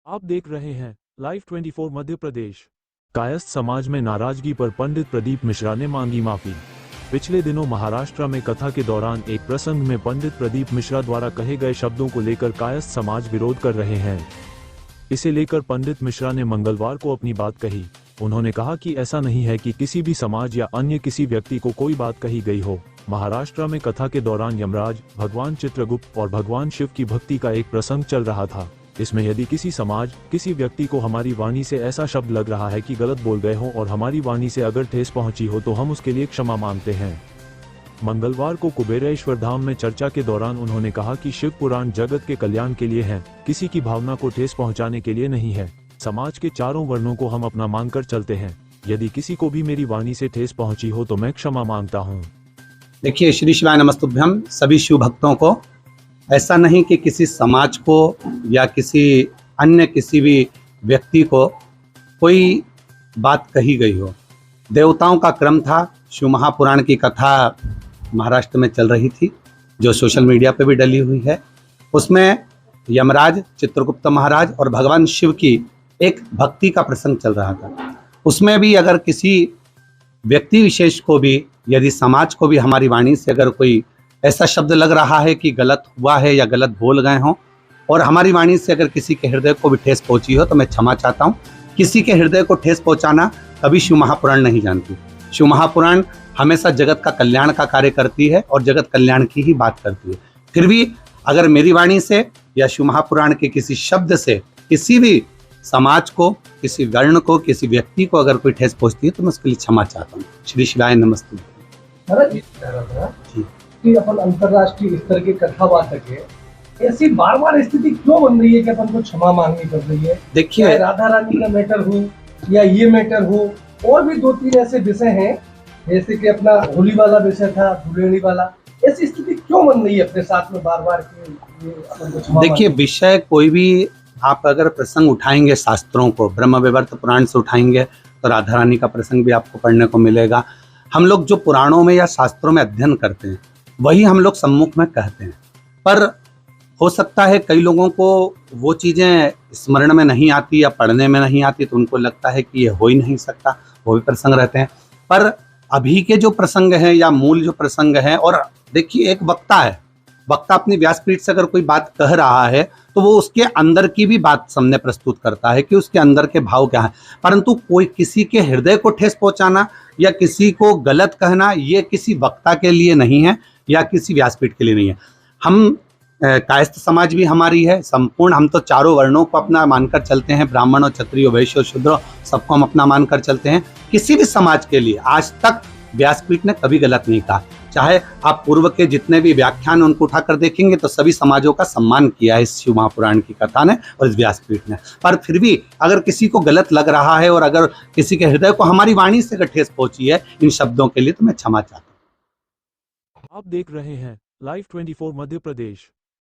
आप देख रहे हैं लाइव 24 मध्य प्रदेश। कायस्थ समाज में नाराजगी पर पंडित प्रदीप मिश्रा ने मांगी माफी। पिछले दिनों महाराष्ट्र में कथा के दौरान एक प्रसंग में पंडित प्रदीप मिश्रा द्वारा कहे गए शब्दों को लेकर कायस्थ समाज विरोध कर रहे हैं। इसे लेकर पंडित मिश्रा ने मंगलवार को अपनी बात कही। उन्होंने कहा कि ऐसा नहीं है कि किसी भी समाज या अन्य किसी व्यक्ति को कोई बात कही गई हो। महाराष्ट्र में कथा के दौरान यमराज, भगवान चित्रगुप्त और भगवान शिव की भक्ति का एक प्रसंग चल रहा था। इसमें यदि किसी समाज, किसी व्यक्ति को हमारी वाणी से ऐसा शब्द लग रहा है कि गलत बोल गए हो और हमारी वाणी से अगर ठेस पहुंची हो तो हम उसके लिए क्षमा मांगते हैं। मंगलवार को कुबेरेश्वर धाम में चर्चा के दौरान उन्होंने कहा कि शिव पुराण जगत के कल्याण के लिए है, किसी की भावना को ठेस पहुंचाने के लिए नहीं है। समाज के चारों वर्णों को हम अपना मानकर चलते हैं। यदि किसी को भी मेरी वाणी से ठेस पहुंची हो तो मैं क्षमा मांगता हूँ। देखिए, श्री शिवाय नमस्तुभ्यम। सभी शिव भक्तों को ऐसा नहीं कि किसी समाज को या किसी अन्य किसी भी व्यक्ति को कोई बात कही गई हो। देवताओं का क्रम था। शिव महापुराण की कथा महाराष्ट्र में चल रही थी जो सोशल मीडिया पे भी डली हुई है। उसमें यमराज, चित्रगुप्त महाराज और भगवान शिव की एक भक्ति का प्रसंग चल रहा था। उसमें भी अगर किसी व्यक्ति विशेष को भी, यदि समाज को भी हमारी वाणी से अगर कोई ऐसा शब्द लग रहा है कि गलत हुआ है या गलत बोल गए हों और हमारी वाणी से अगर किसी के हृदय को भी ठेस पहुंची हो तो मैं क्षमा चाहता हूं। किसी के हृदय को ठेस पहुंचाना कभी शिव महापुराण नहीं जानती। शिव महापुराण हमेशा जगत का कल्याण का कार्य करती है और जगत कल्याण की ही बात करती है। फिर भी अगर मेरी वाणी से या शिव महापुराण के किसी शब्द से किसी भी समाज को, किसी वर्ण को, किसी व्यक्ति को अगर कोई ठेस पहुंचती है तो मैं उसके लिए क्षमा चाहता हूँ। श्री शिवाय नमस्ते। कि अपन अंतरराष्ट्रीय स्तर के कथावाचक है, ऐसी बार बार स्थिति क्यों बन रही है कि अपन को क्षमा मांगनी पड़ रही है? देखिए, राधा रानी का मैटर हो या ये मैटर हो, और भी दो तीन ऐसे विषय हैं, जैसे कि अपना होली वाला विषय था, धुलेड़ी वाला, ऐसी स्थिति क्यों बन रही है अपने साथ में बार बार कि अपन को क्षमा? देखिए, विषय कोई भी आप अगर प्रसंग उठाएंगे, शास्त्रों को ब्रह्म वैवर्त पुराण से उठाएंगे तो राधा रानी का प्रसंग भी आपको पढ़ने को मिलेगा। हम लोग जो पुराणों में या शास्त्रों में अध्ययन करते हैं वही हम लोग सम्मुख में कहते हैं, पर हो सकता है कई लोगों को वो चीज़ें स्मरण में नहीं आती या पढ़ने में नहीं आती तो उनको लगता है कि ये हो ही नहीं सकता, वो भी प्रसंग रहते हैं। पर अभी के जो प्रसंग हैं या मूल जो प्रसंग हैं, और देखिए एक वक्ता है, वक्ता अपनी व्यासपीठ से अगर कोई बात कह रहा है तो वो उसके अंदर की भी बात सामने प्रस्तुत करता है कि उसके अंदर के भाव क्या है। परंतु कोई किसी के हृदय को ठेस पहुंचाना या किसी को गलत कहना, ये किसी वक्ता के लिए नहीं है या किसी व्यासपीठ के लिए नहीं है। हम कायस्थ समाज भी हमारी है संपूर्ण। हम तो चारों वर्णों को अपना मानकर चलते हैं, ब्राह्मणों, क्षत्रियो, वैश्यो, शूद्रो, सबको हम अपना मानकर चलते हैं। किसी भी समाज के लिए आज तक व्यासपीठ ने कभी गलत नहीं कहा। चाहे आप पूर्व के जितने भी व्याख्यान उनको उठाकर देखेंगे तो सभी समाजों का सम्मान किया है इस शिव महापुराण की कथा ने और इस व्यासपीठ ने। पर फिर भी अगर किसी को गलत लग रहा है और अगर किसी के हृदय को हमारी वाणी से अगर ठेस पहुंची है इन शब्दों के लिए तो मैं क्षमा चाहता हूँ। आप देख रहे हैं लाइव 24 मध्य प्रदेश।